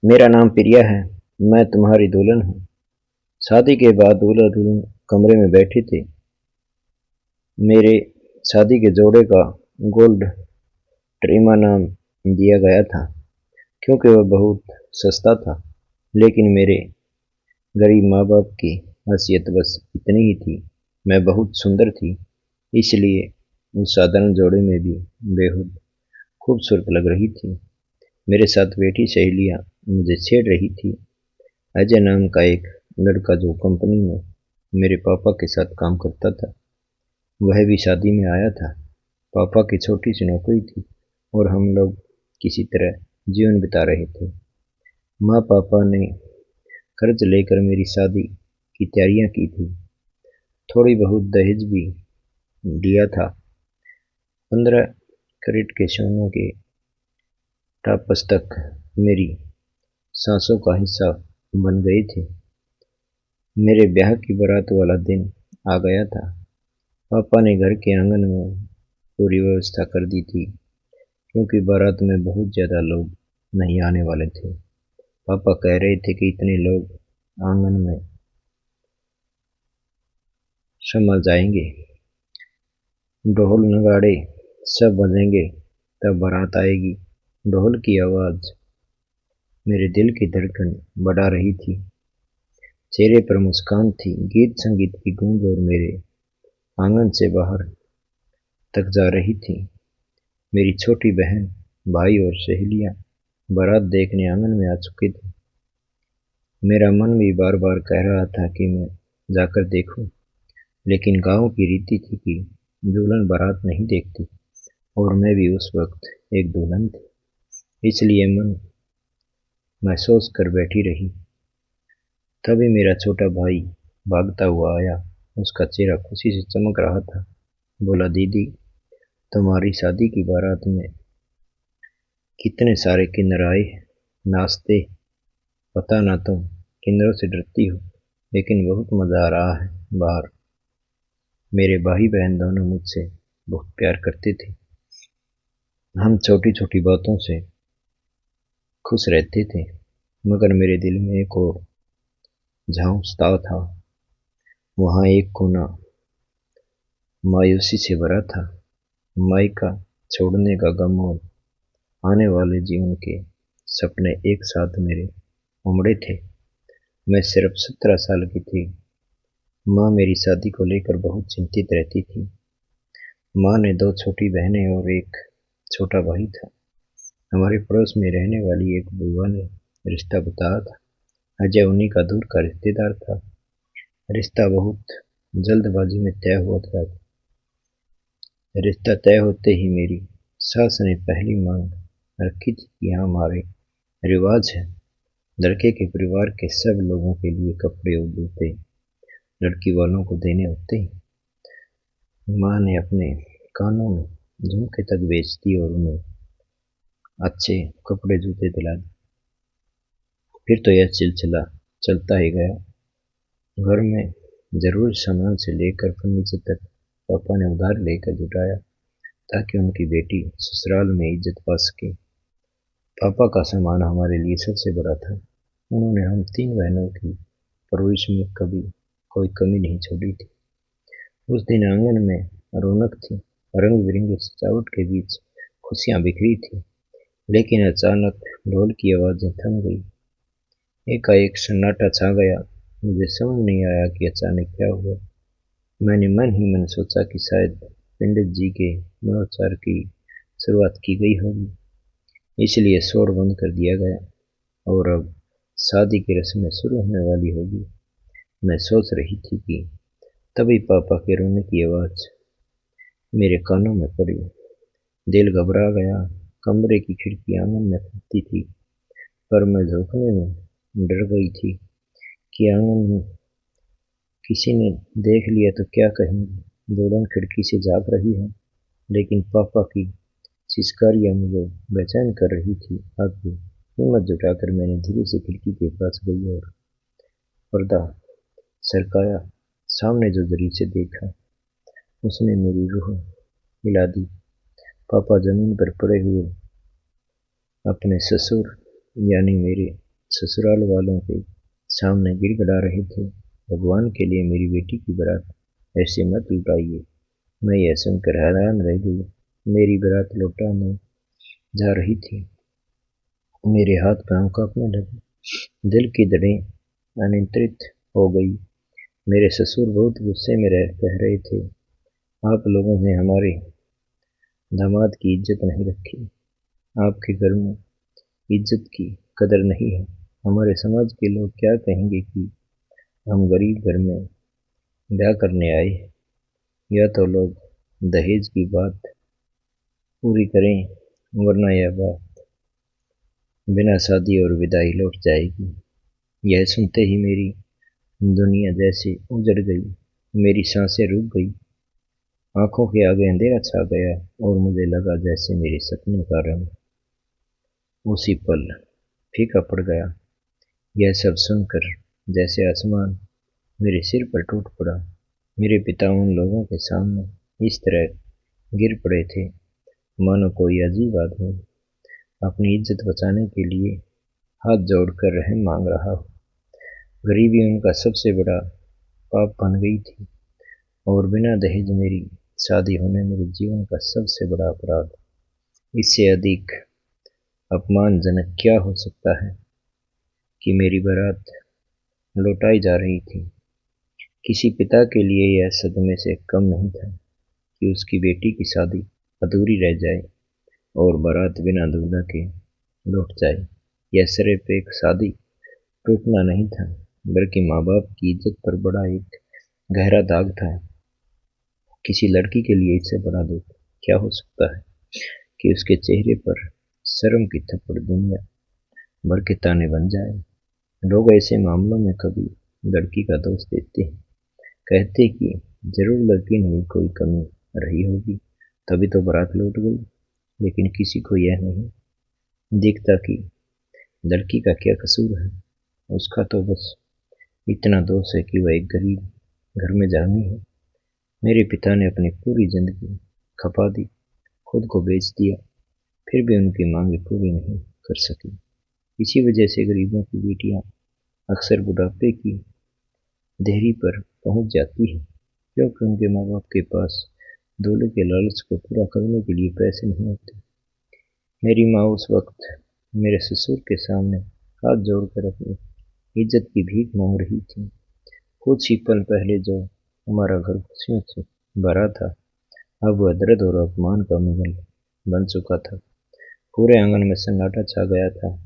मेरा नाम प्रिया है। मैं तुम्हारी दुल्हन हूँ। शादी के बाद दूल्हा दुल्हन कमरे में बैठे थे। मेरे शादी के जोड़े का गोल्ड ट्रीमा नाम दिया गया था क्योंकि वह बहुत सस्ता था। लेकिन मेरे गरीब माँ बाप की हैसियत बस इतनी ही थी। मैं बहुत सुंदर थी, इसलिए उस साधारण जोड़े में भी बेहद खूबसूरत लग रही थी। मेरे साथ बैठी सहेलियाँ मुझे छेड़ रही थी। अजय नाम का एक लड़का जो कंपनी में मेरे पापा के साथ काम करता था, वह भी शादी में आया था। पापा की छोटी सी नौकरी थी और हम लोग किसी तरह जीवन बिता रहे थे। माँ पापा ने कर्ज लेकर मेरी शादी की तैयारियां की थी। थोड़ी बहुत दहेज भी दिया था। 15 कैरेट के सोने के टापस तक मेरी सांसों का हिस्सा बन गए थे। मेरे ब्याह की बारात वाला दिन आ गया था। पापा ने घर के आंगन में पूरी व्यवस्था कर दी थी क्योंकि बारात में बहुत ज़्यादा लोग नहीं आने वाले थे। पापा कह रहे थे कि इतने लोग आंगन में समा जाएंगे, ढोल नगाड़े सब बजेंगे, तब बारात आएगी। ढोल की आवाज़ मेरे दिल की धड़कन बढ़ा रही थी। चेहरे पर मुस्कान थी। गीत संगीत की गूंज और मेरे आंगन से बाहर तक जा रही थी। मेरी छोटी बहन, भाई और सहेलियां बारात देखने आंगन में आ चुके थे। मेरा मन भी बार बार कह रहा था कि मैं जाकर देखूं, लेकिन गांव की रीति थी कि दुल्हन बारात नहीं देखती और मैं भी उस वक्त एक दुल्हन थी, इसलिए मन में सोच कर बैठी रही। तभी मेरा छोटा भाई भागता हुआ आया। उसका चेहरा खुशी से चमक रहा था। बोला, दीदी, तुम्हारी शादी की बारात में कितने सारे किन्नर आए, नाचते। पता ना तुम किन्नरों से डरती हो, लेकिन बहुत मजा आ रहा है बाहर। मेरे भाई बहन दोनों मुझसे बहुत प्यार करते थे। हम छोटी छोटी बातों से खुश रहते थे, मगर मेरे दिल में एक और झांसता था। वहाँ एक कोना मायूसी से भरा था। मायका छोड़ने का गम और आने वाले जीवन के सपने एक साथ मेरे उमड़े थे। मैं सिर्फ 17 साल की थी। माँ मेरी शादी को लेकर बहुत चिंतित रहती थी। माँ ने दो छोटी बहनें और एक छोटा भाई था। हमारे पड़ोस में रहने वाली एक बुआ ने रिश्ता बताया था। अजय उन्हीं का दूर का रिश्तेदार था। रिश्ता बहुत जल्दबाजी में तय हुआ था। रिश्ता तय होते ही मेरी सास ने पहली मांग रखी थी कि हमारे रिवाज है, लड़के के परिवार के सब लोगों के लिए कपड़े और जूते लड़की वालों को देने होते हैं। माँ ने अपने कानों में झुमके तक बेच दिए और उन्हें अच्छे कपड़े जूते दिला दिए। फिर तो यह सिलसिला चलता ही गया। घर में जरूरी सामान से लेकर फर्नीचर तक पापा ने उधार लेकर जुटाया ताकि उनकी बेटी ससुराल में इज्जत पा सके। पापा का सामान हमारे लिए सबसे बड़ा था। उन्होंने हम तीन बहनों की परवरिश में कभी कोई कमी नहीं छोड़ी थी। उस दिन आंगन में रौनक थी। रंग बिरंगी सजावट के बीच खुशियां बिखरी थी। लेकिन अचानक ढोल की आवाजें थम गई। एकाएक सन्नाटा छा गया। मुझे समझ नहीं आया कि अचानक क्या हुआ। मैंने मन ही मन सोचा कि शायद पंडित जी के मनोच्चार की शुरुआत की गई होगी, इसलिए शोर बंद कर दिया गया और अब शादी की रस्में शुरू होने वाली होगी। मैं सोच रही थी कि तभी पापा के रोने की आवाज मेरे कानों में पड़ी। दिल घबरा गया। कमरे की खिड़की आंगन में खुलती थी, पर मैं झोंकने में डर गई थी कि आंगन में किसी ने देख लिया तो क्या कहेंगे। दुल्हन खिड़की से झांक रही है, लेकिन पापा की सिसकारियां मुझे बेचैन कर रही थी। आगे हिम्मत जुटाकर मैंने धीरे से खिड़की के पास गई और पर्दा सरकाया। सामने जो दृश्य देखा, उसने मेरी रूह हिला दी। पापा जमीन पर पड़े हुए अपने ससुर यानी मेरे ससुराल वालों के सामने गिड़गिड़ा रहे थे, भगवान के लिए मेरी बेटी की बारात ऐसे मत लुटाइए। मैं यह सुनकर हैरान रह गई। मेरी बारात लौटाने जा रही थी। मेरे हाथ पांव कांपने लगे, दिल की धड़ें अनियंत्रित हो गई। मेरे ससुर बहुत गुस्से में कह रहे थे, आप लोगों ने हमारे दामाद की इज्जत नहीं रखी। आपके घर में इज्जत की कदर नहीं है। हमारे समाज के लोग क्या कहेंगे कि हम गरीब घर में ब्याह करने आए हैं। या तो लोग दहेज की बात पूरी करें, वरना यह बात बिना शादी और विदाई लौट जाएगी। यह सुनते ही मेरी दुनिया जैसे उजड़ गई। मेरी सांसें रुक गई, आंखों के आगे अंधेरा छा गया और मुझे लगा जैसे मेरे सपने का रंग उसी पल फीका पड़ गया। यह सब सुनकर जैसे आसमान मेरे सिर पर टूट पड़ा। मेरे पिता उन लोगों के सामने इस तरह गिर पड़े थे, मानो कोई अजीब आदमी अपनी इज्जत बचाने के लिए हाथ जोड़कर रहम मांग रहा हो। गरीबी उनका सबसे बड़ा पाप बन गई थी और बिना दहेज मेरी शादी होने मेरे जीवन का सबसे बड़ा अपराध। इससे अधिक अपमानजनक क्या हो सकता है कि मेरी बारात लौटाई जा रही थी। किसी पिता के लिए यह सदमे से कम नहीं था कि उसकी बेटी की शादी अधूरी रह जाए और बारात बिना दूल्हा के लौट जाए। यह सिर्फ एक शादी टूटना नहीं था, बल्कि माँ बाप की इज्जत पर बड़ा एक गहरा दाग था। किसी लड़की के लिए इससे बड़ा दुख क्या हो सकता है कि उसके चेहरे पर शर्म की थप्पड़ दुनिया भर के ताने बन जाए। लोग ऐसे मामलों में कभी लड़की का दोष देते हैं, कहते कि जरूर लड़की में कोई कमी रही होगी, तभी तो बारात लौट गई। लेकिन किसी को यह नहीं दिखता कि लड़की का क्या कसूर है। उसका तो बस इतना दोष है कि वह एक गरीब घर में जन्मी है। मेरे पिता ने अपनी पूरी जिंदगी खपा दी, खुद को बेच दिया, फिर भी उनकी मांगें पूरी नहीं कर सकी। इसी वजह से गरीबों की बेटियां अक्सर बुढ़ापे की देहरी पर पहुंच जाती है, क्योंकि उनके माँ बाप के पास दूल्हे के लालच को पूरा करने के लिए पैसे नहीं होते। मेरी माँ उस वक्त मेरे ससुर के सामने हाथ जोड़कर अपनी इज्जत की भीख मांग रही थी। कुछ ही पल पहले जो हमारा घर खुशियों से भरा था, अब वह दर्द और अपमान का महल बन चुका था। पूरे आंगन में सन्नाटा छा गया था।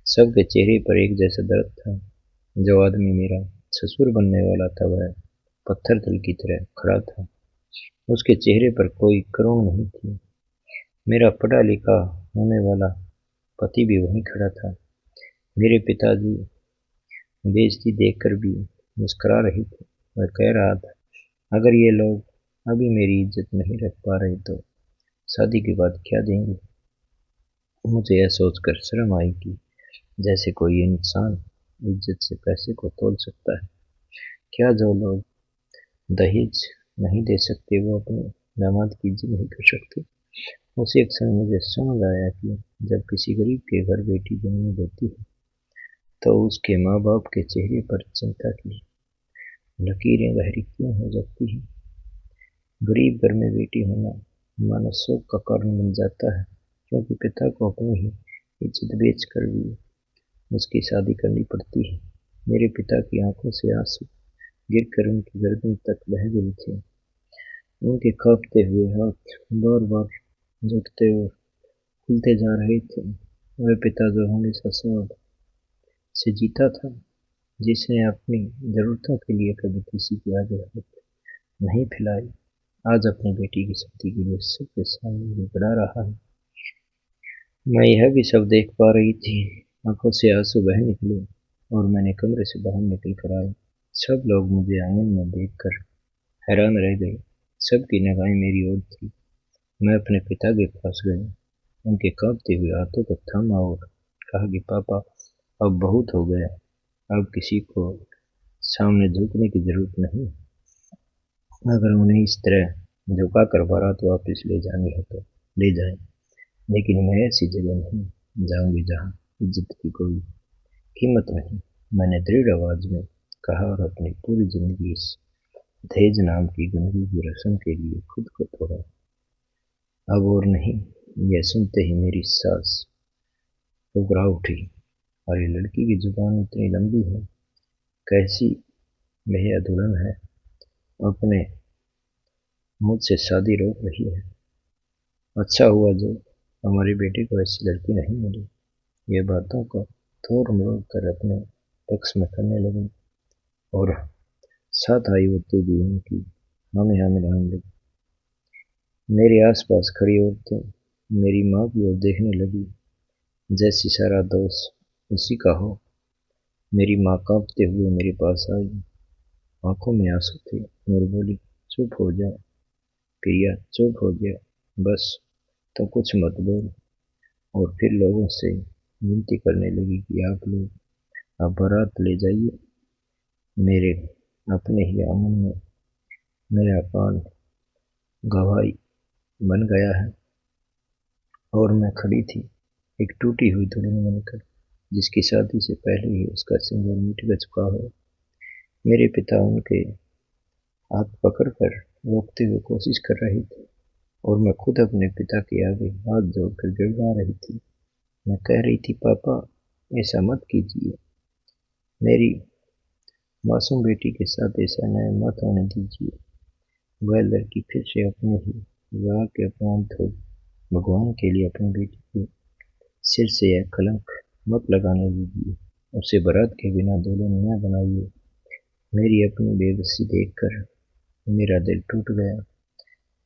सबके चेहरे पर एक जैसा दर्द था। जो आदमी मेरा ससुर बनने वाला था वह पत्थर दिल की तरह खड़ा था। उसके चेहरे पर कोई करुण नहीं थी। मेरा पढ़ा लिखा होने वाला पति भी वहीं खड़ा था। मेरे पिताजी बेइज्जती देखकर भी मुस्कुरा रहे थे। वह कह रहा था, अगर ये लोग अभी मेरी इज्जत नहीं रख पा रहे तो शादी के बाद क्या देंगे। मुझे यह सोचकर शर्म आई कि जैसे कोई इंसान इज्जत से पैसे को तोल सकता है। क्या जो लोग दहेज नहीं दे सकते वो अपने दामाद की इज्जत नहीं कर सकते। उसी एक समय मुझे समझ आया कि जब किसी गरीब के घर बेटी जन्म लेती है तो उसके माँ बाप के चेहरे पर चिंता की लकीरें गहरी क्यों हो जाती हैं। गरीब घर में बेटी होना मानो शोक का कारण बन जाता है, क्योंकि पिता को अपनी ही इज्जत बेच कर भी उसकी शादी करनी पड़ती है। मेरे पिता की आंखों से आंसू गिरकर उनकी गर्दन तक बह गए थे। उनके कांपते हुए हाथ बार बार जुटते और खुलते जा रहे थे। वह पिता जो हमेशा स्वाद से जीता था, जिसने अपनी जरूरतों के लिए कभी किसी के आगे हाथ नहीं फैलाई, आज अपनी बेटी की शादी के लिए सबके सामने गिड़गिड़ा रहा है। मैं यह भी सब देख पा रही थी। आंखों से आंसू बह निकले और मैंने कमरे से बाहर निकल कर आई। सब लोग मुझे आंगन में देखकर हैरान रह गए। सबकी निगाहें मेरी ओर थी। मैं अपने पिता के पास गया, उनके कांपते हुए हाथों को थामा और कहा कि पापा, अब बहुत हो गया। अब किसी को सामने झुकने की जरूरत नहीं। अगर उन्हें इस तरह झुकाकर बारात वापस ले जानी है तो ले जाएं, लेकिन मैं ऐसी जगह नहीं जाऊंगी जहाँ इज्जत की कोई कीमत नहीं, मैंने दृढ़ आवाज में कहा और अपनी पूरी जिंदगी इस दहेज नाम की गंदगी की रस्म के लिए खुद को तोड़ा। अब और नहीं। यह सुनते ही मेरी सांस घबरा उठी। और ये लड़की की जुबान इतनी लंबी है, कैसी बेहया दुल्हन है, अपने मुझसे शादी रोक रही है। अच्छा हुआ जो हमारी बेटी को ऐसी लड़की नहीं मिली। ये बातों को तोड़ मरोड़ कर अपने पक्ष में करने लगी और साथ आई होती भी उनकी हमें हमें रहने लगी। मेरे आसपास खड़ी औरतें मेरी माँ की ओर देखने लगी, जैसी सारा दोष उसी का हो। मेरी माँ कांपते हुए मेरे पास आई, आंखों में आंसू थे और बोली, चुप हो जा प्रिया, चुप हो जा, बस तो कुछ मत बोल। और फिर लोगों से विनती करने लगी कि आप लोग अब बारात ले जाइए। मेरे अपने ही आंगन में मेरा कान गवाही बन गया है और मैं खड़ी थी एक टूटी हुई दुल्हन बनकर, जिसकी शादी से पहले ही उसका सिंदूर मिट चुका हो। मेरे पिता उनके हाथ पकड़कर रोकते हुए कोशिश कर रहे थे और मैं खुद अपने पिता के आगे हाथ जोड़कर गिड़गिड़ा रही थी। मैं कह रही थी, पापा ऐसा मत कीजिए, मेरी मासूम बेटी के साथ ऐसा न्याय मत होने दीजिए। वह लड़की फिर से अपने ही विवाह के अपराध हो। भगवान के लिए अपनी बेटी के सिर से यह कलंक मत लगाने दीजिए। उसे बारात के बिना दुल्हन न बनाइए। मेरी अपनी बेबसी देखकर मेरा दिल टूट गया।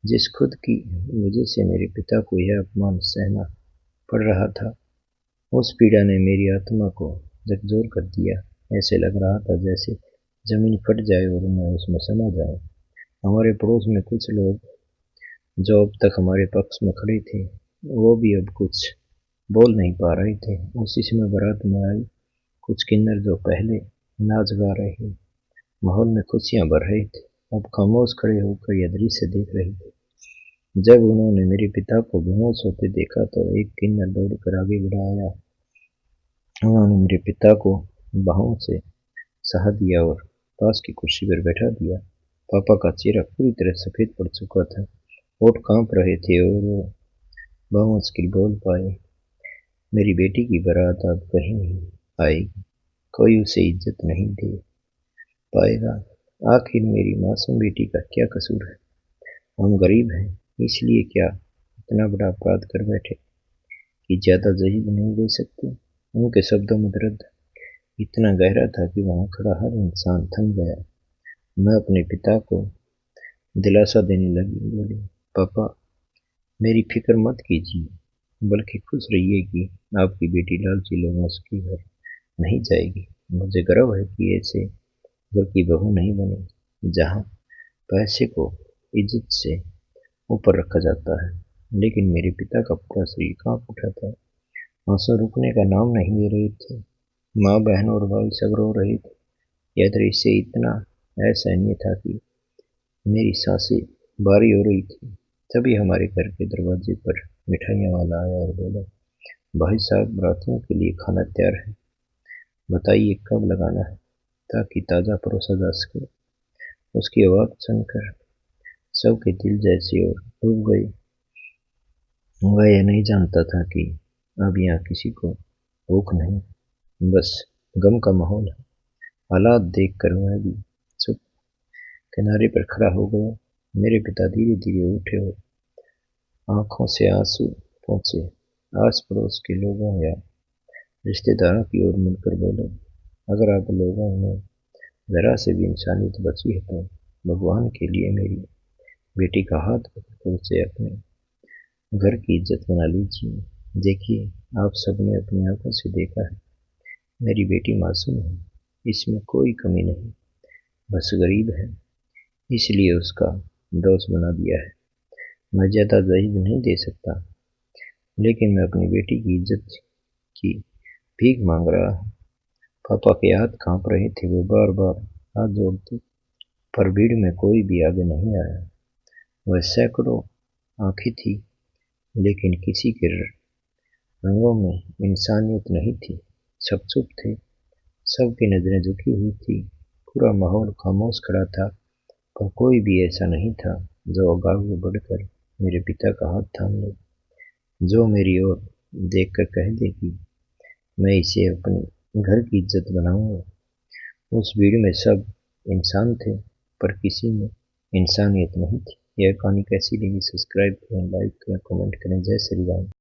जिस खुद की वजह से मेरे पिता को यह अपमान सहना पड़ रहा था, उस पीड़ा ने मेरी आत्मा को झकझोर कर दिया। ऐसे लग रहा था जैसे जमीन फट जाए और मैं उसमें समा जाऊं। हमारे पड़ोस में कुछ लोग जो अब तक हमारे पक्ष में खड़े थे, वो भी अब कुछ बोल नहीं पा रहे थे। उसी समय बारात में आई कुछ किन्नर जो पहले नाच गा रहे, माहौल में खुशियां भर रहे थे, अब खामोश खड़े होकर यह दृश्य देख रहे थे। जब उन्होंने मेरे पिता को बेहोश होते देखा तो एक किन्नर दौड़कर आगे बढ़ा आया। उन्होंने मेरे पिता को बाहों से सहा दिया और पास की कुर्सी पर बैठा दिया। पापा का चेहरा पूरी तरह सफेद पड़ चुका था, होठ कांप रहे थे और वो बामुश्किल बोल पाए, मेरी बेटी की बारात अब कहीं नहीं आएगी, कोई उसे इज्जत नहीं दे पाएगा। आखिर मेरी मासूम बेटी का क्या कसूर है? हम गरीब हैं, इसलिए क्या इतना बड़ा अपराध कर बैठे कि ज्यादा दहेज नहीं दे सकते? उनके शब्दों में दर्द इतना गहरा था कि वहां खड़ा हर इंसान थम गया। मैं अपने पिता को दिलासा देने लगी, बोली, पापा मेरी फिक्र मत कीजिए, बल्कि खुश रहिए कि आपकी बेटी लालची लोगों के घर नहीं जाएगी। मुझे गर्व है कि ऐसे घर की बहू नहीं बनी जहाँ पैसे को इज्जत से ऊपर रखा जाता है। लेकिन मेरे पिता का पूरा शरीर कांप उठा था। आंसू रुकने का नाम नहीं ले रहे थे। माँ, बहन और भाई सब रो रहे थे। यह दृश्य इतना असहनीय था कि मेरी सांसें भारी हो रही थी। तभी हमारे घर के दरवाजे पर मिठाइयाँ वाला आया और बोला, भाई साहब रातियों के लिए खाना तैयार है, बताइए कब लगाना है ताकि ताज़ा परोसा जा सके। उसकी आवाज़ सुनकर सबके दिल जैसे और डूब गए। वह यह नहीं जानता था कि अब यहाँ किसी को भूख नहीं, बस गम का माहौल है। हालात देखकर वह भी चुप किनारे पर खड़ा हो गया। मेरे पिता धीरे धीरे उठे और आंखों से आंसू पहुंचे। आस पड़ोस के लोगों या रिश्तेदारों की ओर मुड़कर बोले, अगर आप लोगों में जरा से भी इंसानियत बची है तो भगवान के लिए मेरी बेटी का हाथ पकड़कर उसे अपने घर की इज्जत बना लीजिए। देखिए, आप सबने अपनी आंखों से देखा है, मेरी बेटी मासूम है, इसमें कोई कमी नहीं, बस गरीब है, इसलिए उसका दोस्त बना दिया है। मैं ज्यादा दहेज नहीं दे सकता, लेकिन मैं अपनी बेटी की इज्जत की भीख मांग रहा हूँ। पापा के हाथ कांप रहे थे, वो बार बार हाथ जोड़ते, पर भीड़ में कोई भी आगे नहीं आया। वह सैकड़ों आंखें थी, लेकिन किसी के रंगों में इंसानियत नहीं थी। सब चुप थे। सबकी नज़रें झुकी हुई थी। पूरा माहौल खामोश खड़ा था, पर कोई भी ऐसा नहीं था जो आगे बढ़कर मेरे पिता का हाथ थाम ले, जो मेरी ओर देखकर कह दे कि मैं इसे अपने घर की इज्जत बनाऊंगा। उस भीड़ में सब इंसान थे, पर किसी में इंसानियत नहीं थी। यह कहानी कैसी लगी? सब्सक्राइब करें, लाइक करें, कमेंट करें। जय श्री राम।